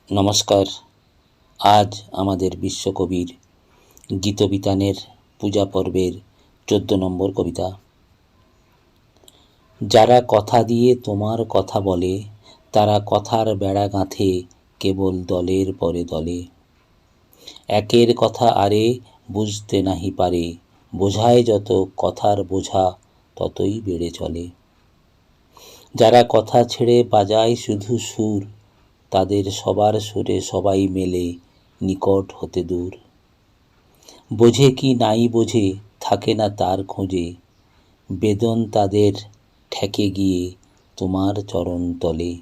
নমস্কার। আজ আমাদের বিশ্বকবির গীতবিতানের পূজা পর্বের 14 নম্বর কবিতা। যারা কথা দিয়ে তোমার কথা বলে, তারা কথার বেড়া গাঁথে কেবল দলের পরে দলে। একের কথা আরে বুঝতে নাহি পারে, বোঝায় যত কথার বোঝা ততই বেড়ে চলে। যারা কথা ছেড়ে বাজায় শুধু সুর, তাদের সবার সুরে সবাই মেলে নিকট হতে দূর। বোঝে কি নাই বোঝে থাকে না তার খোঁজে, বেদন তাদের ঠেকে গিয়ে তোমার চরণ তলে।